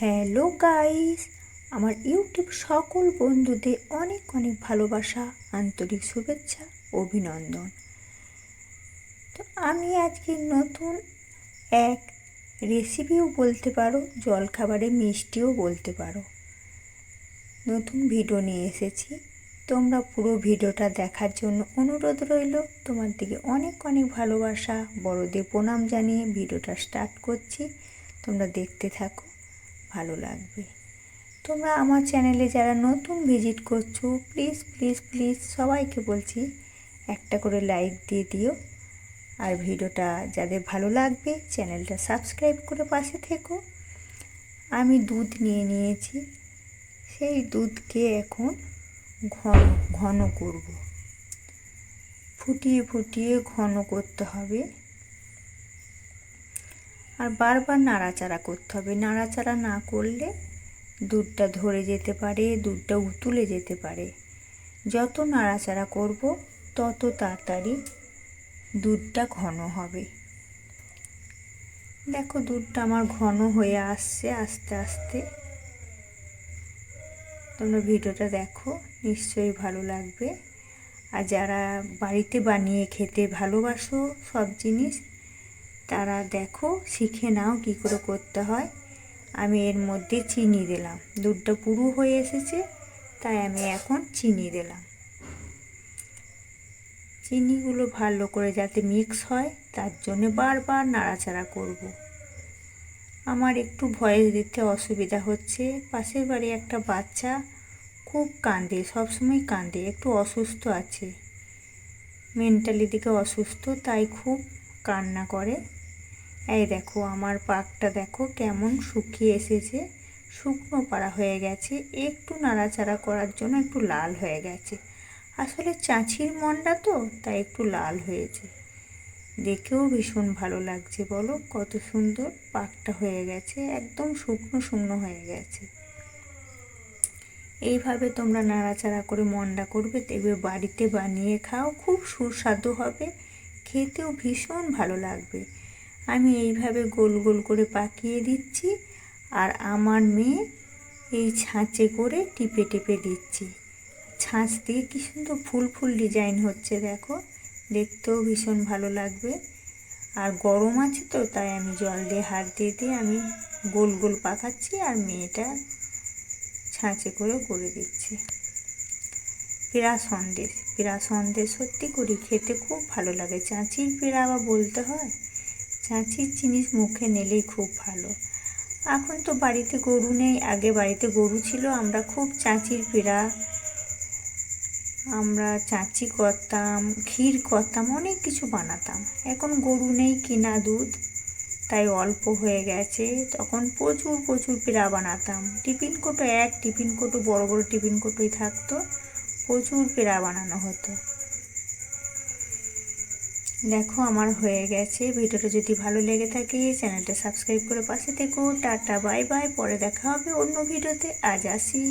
Hello guys, আমার YouTube সকল বন্ধুদের অনেক অনেক ভালোবাসা, আন্তরিক শুভেচ্ছা, অভিনন্দন। তো আমি আজকে নতুন এক রেসিপিও বলতে পারো, জলখাবারে মিষ্টিও বলতে পারো, নতুন ভিডিও নিয়ে এসেছি। তোমরা পুরো ভিডিওটা দেখার জন্য অনুরোধ রইল। তোমার দিকে অনেক অনেক ভালোবাসা, বড়দের প্রণাম জানিয়ে ভিডিওটা স্টার্ট করছি। তোমরা দেখতে থাকো, ভালো লাগবে। তোমরা আমার চ্যানেলে যারা নতুন ভিজিট করছো, প্লিজ প্লিজ প্লিজ সবাইকে বলছি একটা করে লাইক দিয়ে দিও। আর ভিডিওটা যাদের ভালো লাগবে চ্যানেলটা সাবস্ক্রাইব করে পাশে থেকো। আমি দুধ নিয়ে নিয়েছি, সেই দুধকে এখন ঘন ঘন করব, ফুটিয়ে ফুটিয়ে ঘন করতে হবে। আর বারবার নাড়াচাড়া করতে হবে, নাড়াচাড়া না করলে দুধটা ধরে যেতে পারে, দুধটা উতলে যেতে পারে। যত নাড়াচাড়া করব তত তাড়াতাড়ি দুধটা ঘন হবে। দেখো দুধটা আমার ঘন হয়ে আসছে আস্তে আস্তে। তোমরা ভিডিওটা দেখো, নিশ্চয়ই ভালো লাগবে। আর যারা বাড়িতে বানিয়ে খেতে ভালোবাসো সব জিনিস, তারা দেখো শিখে নাও কী করে করতে হয়। আমি এর মধ্যে চিনি দিলাম, দুধটা পুরো হয়ে এসেছে, তাই আমি এখন চিনি দিলাম। চিনিগুলো ভালো করে যাতে মিক্স হয় তার জন্য বারবার নাড়াচাড়া করব। আমার একটু ভয়েস দিতে অসুবিধা হচ্ছে, পাশের বাড়ি একটা বাচ্চা খুব কাঁদে, সবসময় কাঁদে, একটু অসুস্থ আছে, মেন্টালি দিকে অসুস্থ, তাই খুব কান্না করে। এই দেখো আমার পাকটা দেখো কেমন শুকিয়ে এসেছে, শুকনো পাড়া হয়ে গেছে, একটু নাড়াচাড়া করার জন্য একটু লাল হয়ে গেছে। আসলে চাঁচির মন্ডা তো, তাই একটু লাল হয়েছে। দেখেও ভীষণ ভালো লাগছে, বলো কত সুন্দর পাকটা হয়ে গেছে, একদম শুকনো শুকনো হয়ে গেছে। এইভাবে তোমরা নাড়াচাড়া করে মন্ডা করবে, দেখবে বাড়িতে বানিয়ে খাও, খুব সুস্বাদু হবে, খেতেও ভীষণ ভালো লাগবে। আমি এইভাবে গোল গোল করে পাকিয়ে দিচ্ছি, আর আমার মেয়ে এই ছাঁচে করে টিপে টিপে দিচ্ছি। ছাঁচ দিয়ে কী সুন্দর ফুল ফুল ডিজাইন হচ্ছে দেখো, দেখতেও ভীষণ ভালো লাগবে। আর গরম আছে তো, তাই আমি জল দিয়ে হাত দিয়ে দিয়ে আমি গোল গোল পাকাচ্ছি, আর মেয়েটা ছাঁচে করে দিচ্ছি। পেড়া সন্দেশ, পেড়া সন্দেশ সত্যি করি খেতে খুব ভালো লাগে। চাঁচির পেড়া আবার বলতে হয়, চাঁচির জিনিস মুখে নিলেই খুব ভালো। এখন তো বাড়িতে গরু নেই, আগে বাড়িতে গরু ছিল, আমরা খুব চাঁচির পেড়া, আমরা চাঁচি করতাম, ক্ষীর করতাম, অনেক কিছু বানাতাম। এখন গরু নেই, কিনা দুধ, তাই অল্প হয়ে গেছে। তখন প্রচুর প্রচুর পেড়া বানাতাম, টিফিন কোটো, এক টিফিন কোটো, বড় বড় টিফিন কোটোই থাকতো, প্রচুর পেড়া বানানো হতো। দেখো আমার হয়ে গেছে। ভিডিওটা যদি ভালো লেগে থাকে চ্যানেলটা সাবস্ক্রাইব করে পাশে থেকো। টাটা বাই বাই, পরে দেখা হবে অন্য ভিডিওতে। আজ আসি।